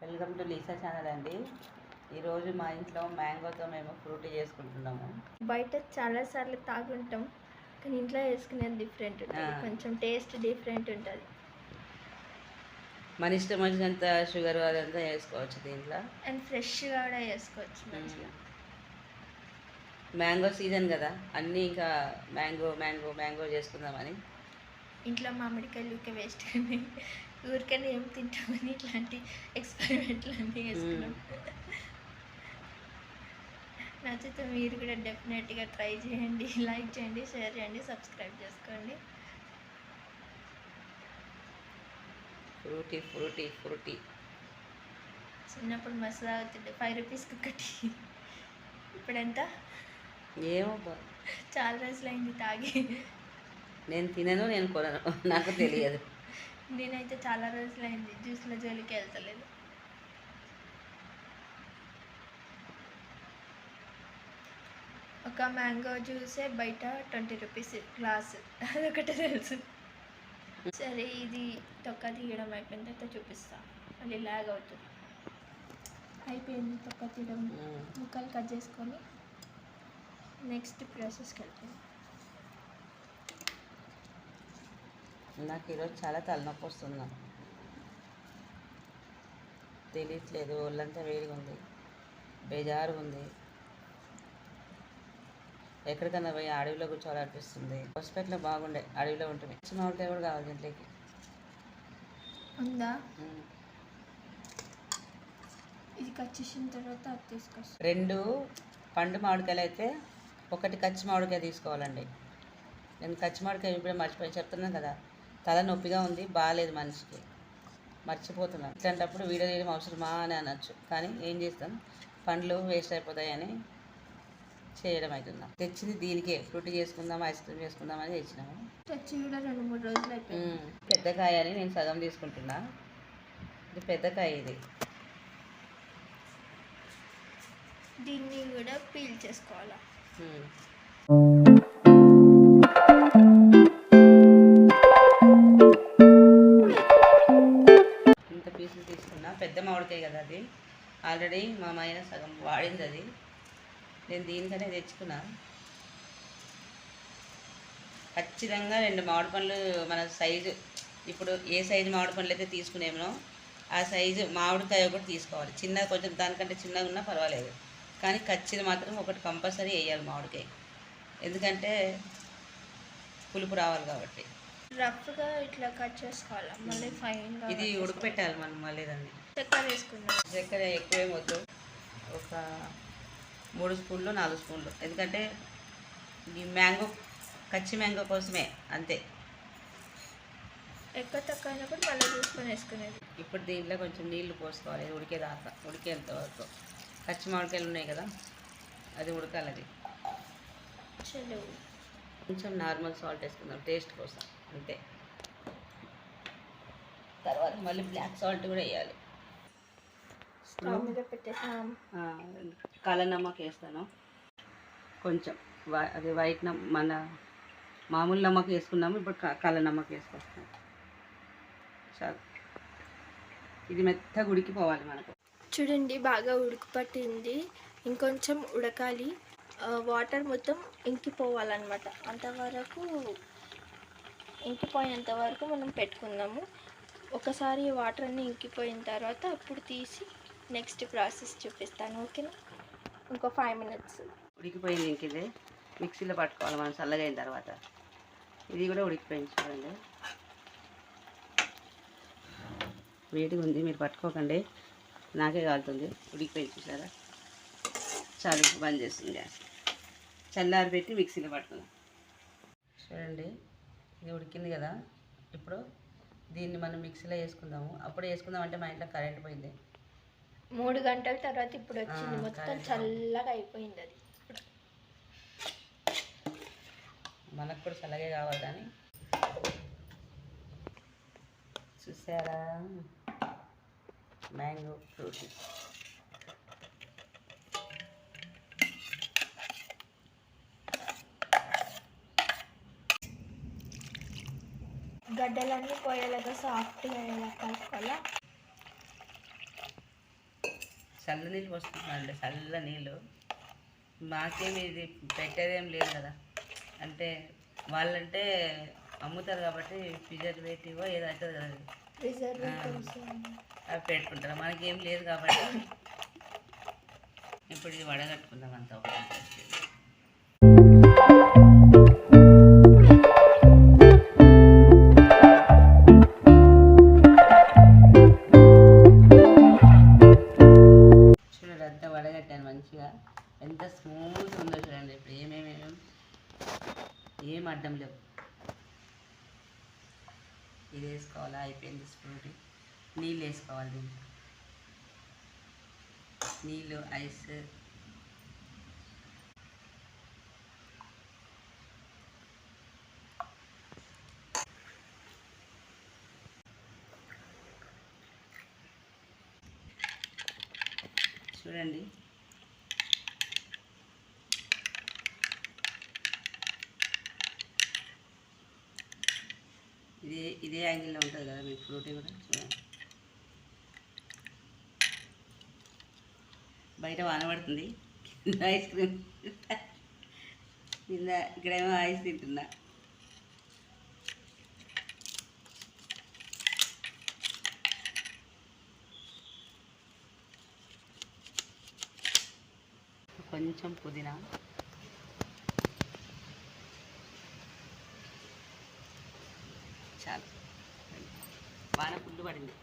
Welcome to Lisa channel అండి. ఈరోజు మా ఇంట్లో మ్యాంగోతో మేము ఫ్రూటీ చేసుకుంటున్నాము. బయట చాలాసార్లు తాగుంటాం, కానీ ఇంట్లో చేసుకునేది డిఫరెంట్ ఉంటుంది. కొంచెం టేస్ట్ డిఫరెంట్ ఉంటుంది. మన ఇష్టం వచ్చినంత షుగర్ అదంతా వేసుకోవచ్చు దీంట్లో. అండ్ ఫ్రెష్గా కూడా చేసుకోవచ్చు మంచిగా. మ్యాంగో సీజన్ కదా, అన్నీ ఇంకా మ్యాంగో మ్యాంగో మ్యాంగో చేసుకుందామని. ఇంట్లో మామిడికాయలు ఊరికే వేస్ట్ కానీ ఊరికైనా ఏం తింటామని ఇట్లాంటి ఎక్స్పెరిమెంట్లు అన్నీ వేసుకున్నాం. నచ్చితే మీరు కూడా డెఫినెట్గా ట్రై చేయండి, లైక్ చేయండి, షేర్ చేయండి, సబ్స్క్రైబ్ చేసుకోండి. ఫ్రూటీ ఫ్రూటీ ఫ్రూటీ చిన్నప్పుడు మస్తు తాగుతుండే, 5 రూపీస్కి ఒకటి. ఇప్పుడు ఎంత ఏమో చాలా రోజులు అయింది తాగి. నేను తినను, నేను కొనను, నాకు తెలియదు. నేనైతే చాలా రోజులు అయింది జ్యూస్ల జోలికి వెళ్తలేదు. ఒక మ్యాంగో జ్యూసే బయట 20 రూపీస్ గ్లాసు, అదొకటే తెలుసు. సరే, ఇది తొక్క తీయడం అయిపోయిన తర్వాత చూపిస్తా, మళ్ళీ లాగ్ అవుతుంది. అయిపోయింది తొక్క తీయడం, ముక్కలు కట్ చేసుకొని నెక్స్ట్ ప్రాసెస్కి వెళ్తాను. నాకు ఈరోజు చాలా తలనొప్పి వస్తుంది, తెలియట్లేదు. ఒళ్ళంతా వేడిగా ఉంది, బేజారుగా ఉంది. ఎక్కడికన్నా పోయి అడవిలో కూర్చోవాలనిపిస్తుంది. హాస్పిటల్లో బాగుండే, అడవిలో ఉంటుంది. మామిడికాయ కూడా కావాలి దీంట్లోకి ఉందా. ఇది కట్ చేసిన తర్వాత అది తీసుకొస్తా. 2 పండు మామిడికాయలు అయితే 1 కచ్చి మామిడికాయ తీసుకోవాలండి. నేను కచ్చి మామిడికాయ ఇప్పుడే మర్చిపోయి చెప్తున్నాను కదా, తల నొప్పిగా ఉంది, బాగాలేదు మనిషికి, మర్చిపోతున్నాను. ఇట్లాంటప్పుడు వీడియో చేయడం అవసరమా అని అనొచ్చు, కానీ ఏం చేస్తాం, పండ్లు వేస్ట్ అయిపోతాయని చేయడం అవుతుందా. తెచ్చింది దీనికే, ఫ్రూటీ చేసుకుందాం, ఐస్ క్రీమ్ చేసుకుందామని తెచ్చినాము. తెచ్చి కూడా 2-3 రోజులు అయిపోయింది. పెద్ద కాయ అని నేను సగం తీసుకుంటున్నా. ఇది పెద్ద కాయ. ఇది దీన్ని కూడా పీల్ చేసుకోవాలా. ఇంత పీసులు తీసుకున్నా, పెద్ద మామిడికాయ కదా అది. ఆల్రెడీ మా అమ్మాయి సగం వాడింది అది, నేను దీనికనే తెచ్చుకున్నా. ఖచ్చితంగా 2 మామిడి పండ్లు మన సైజు, ఇప్పుడు ఏ సైజు మామిడి పండ్లు అయితే తీసుకునేమో ఆ సైజు మామిడికాయ ఒకటి తీసుకోవాలి. చిన్న, కొంచెం దానికంటే చిన్నగా ఉన్నా పర్వాలేదు, కానీ ఖచ్చితంగా మాత్రం ఒకటి కంపల్సరీ వేయాలి మామిడికాయ, ఎందుకంటే పులుపు రావాలి కాబట్టి. రఫ్గా ఇట్లా కట్ చేసుకోవాలి, మళ్ళీ ఫైన్గా. ఇది ఉడకపెట్టాలి మనం మళ్ళీ దాన్ని. చక్కెర వేసుకున్నాం. చక్కెర ఎక్కువేం వద్దు, ఒక 3 స్పూన్లు 4 స్పూన్లు, ఎందుకంటే ఈ మ్యాంగో కచ్చి మ్యాంగో కోసమే, అంతే. ఎక్కువ తక్కువ అయినప్పుడు మళ్ళీ చూసుకొని వేసుకునేది. ఇప్పుడు దీంట్లో కొంచెం నీళ్లు పోసుకోవాలి, ఉడికేదాకా, ఉడికేంత వరకు. కచ్చి మామిడికాయలు ఉన్నాయి కదా, అది ఉడకాలి. అది కొంచెం నార్మల్ సాల్ట్ వేసుకుందాం టేస్ట్ కోసం, అంతే. తర్వాత మళ్ళీ బ్లాక్ సాల్ట్ కూడా వేయాలి. స్టవ్ మీద పెట్టేసాం. కాల నమ్మక వేస్తాను కొంచెం, అది వైట్ మన మామూలు నమ్మక వేసుకున్నాము, ఇప్పుడు కాల నమ్మక వేసుకొస్తాం. చాలు, ఇది మెత్తగా ఉడికిపోవాలి మనకు. చూడండి, బాగా ఉడికిపట్టింది, ఇంకొంచెం ఉడకాలి. వాటర్ మొత్తం ఇంకిపోవాలన్నమాట, అంతవరకు ఇంకిపోయేంత వరకు మనం పెట్టుకుందాము. ఒకసారి వాటర్ అన్నీ ఇంకిపోయిన తర్వాత అప్పుడు తీసి నెక్స్ట్ ప్రాసెస్ చూపిస్తాను, ఓకేనా. ఇంకో 5 మినిట్స్. ఉడికిపోయింది. ఇంక ఇది మిక్సీలో పట్టుకోవాలి మనం చల్లగా అయిన తర్వాత. ఇది కూడా ఉడికిపోయింది చూడండి, వేడిగా ఉంది, మీరు పట్టుకోకండి, నాకే కాలుతుంది. ఉడికిపోయింది చూసారా. చాలు, బంద్ చేస్తుంది గ్యాస్. చల్లారి పెట్టి మిక్సీలో పట్టుకుందాం. చూడండి, ఇది ఉడికింది కదా, ఇప్పుడు దీన్ని మనం మిక్సీలో వేసుకుందాము. అప్పుడు వేసుకుందాం అంటే మా ఇంట్లో కరెంట్ పోయింది. 3 గంటల తర్వాత ఇప్పుడు వచ్చింది, మొత్తం చల్లగా అయిపోయింది. అది మనకు కూడా చల్లగే కావాలి, కానీ చూసారా మ్యాంగో ఫ్రూటీ. గడ్డలన్నీ పోయేలాగా సాఫ్ట్గా అయ్యేలా కలుపుకోవాలా. చల్ల నీళ్ళు పోసుకుంటున్నానండి, చల్ల నీళ్ళు. మాకేమి ఇది పెట్టేదేం లేదు కదా, అంటే వాళ్ళంటే అమ్ముతారు కాబట్టి ప్రిజర్వేటివ్ ఏదో అవుతుంది కదా, అవి పెట్టుకుంటారు. మనకేం లేదు కాబట్టి ఇప్పుడు ఇది వడగట్టుకుందాం అంతా ఒకటి. చూడండి అంతా వడగట్టాను మంచిగా, ఎంత స్మూత్ ఉందో చూడండి. ఇప్పుడు ఏం అడ్డం లేవు. ఇది వేసుకోవాలా, అయిపోయింది స్ప్రూట్. నీళ్ళు వేసుకోవాలి, దీంట్లో నీళ్ళు, ఐస్. చూడండి ఇదే యాంగిల్లో ఉంటుంది కదా మీకు ఫ్రూటీ కూడా. చూడండి బయట వాన పడుతుంది, ఐస్ క్రీమ్ కింద, ఇక్కడేమో ఐస్ తింటున్నా. కొంచెం పుదీనా, చాలు. వాన పుల్లు పడింది.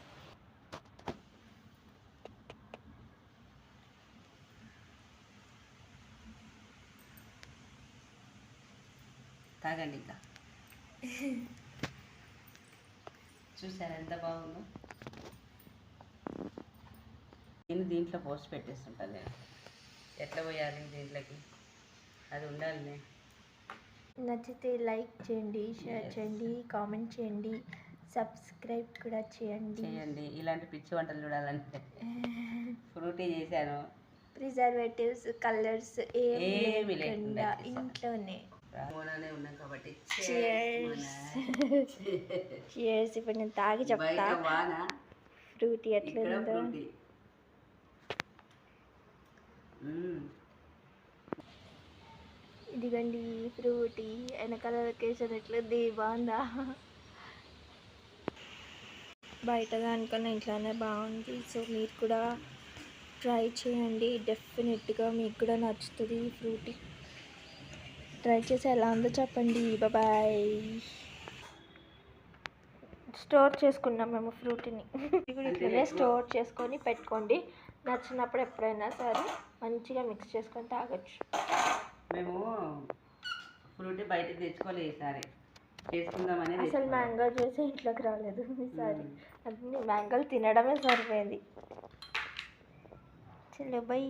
తాగండి ఇంకా. చూసారా ఎంత బాగుందో. నేను దీంట్లో పోస్ట్ పెట్టేస్తుంటాను. నేను ఎట్లా పోయాలి దీంట్లోకి, అది ఉండాలి. నచ్చితే లైక్ చేయండి, షేర్ చేయండి, కామెంట్ చేయండి, సబ్స్క్రైబ్ కూడా చేయండి. ఇలాంటి పిచ్చి వంటలు చూడాలంటే ఫ్రూటీ చేశాను. ప్రిజర్వేటివ్స్, కలర్స్ ఏమి లేకుండా ఇంట్లోనే ఉన్నాం కాబట్టి. చియర్స్. ఇప్పుడు నేను తాగి చెప్తా ఫ్రూటీ ఎట్లుందో. ఇదిగండి ఫ్రూటీ, వెనకాల లొకేషన్ ఎట్లుంది, బాగుందా? బయట దానికన్నా ఇంట్లోనే బాగుంది. సో మీరు కూడా ట్రై చేయండి, డెఫినెట్గా మీకు కూడా నచ్చుతుంది ఈ ఫ్రూటీ. ట్రై చేసి ఎలా ఉందో చెప్పండి. బాయ్. స్టోర్ చేసుకున్నాం మేము ఫ్రూటీని. ఇప్పుడు ఇట్లనే స్టోర్ చేసుకొని పెట్టుకోండి. నచ్చినప్పుడు ఎప్పుడైనా సరే మంచిగా మిక్స్ చేసుకొని తాగొచ్చు. మేము ఫ్రూటీ బయటకు తెచ్చుకోలేదు ఈసారి, చేసుకుందామని. అసలు మ్యాంగో జ్యూస్ ఇంట్లోకి రాలేదు ఈసారి, అన్ని మ్యాంగోలు తినడమే సరిపోయింది. చలో బై.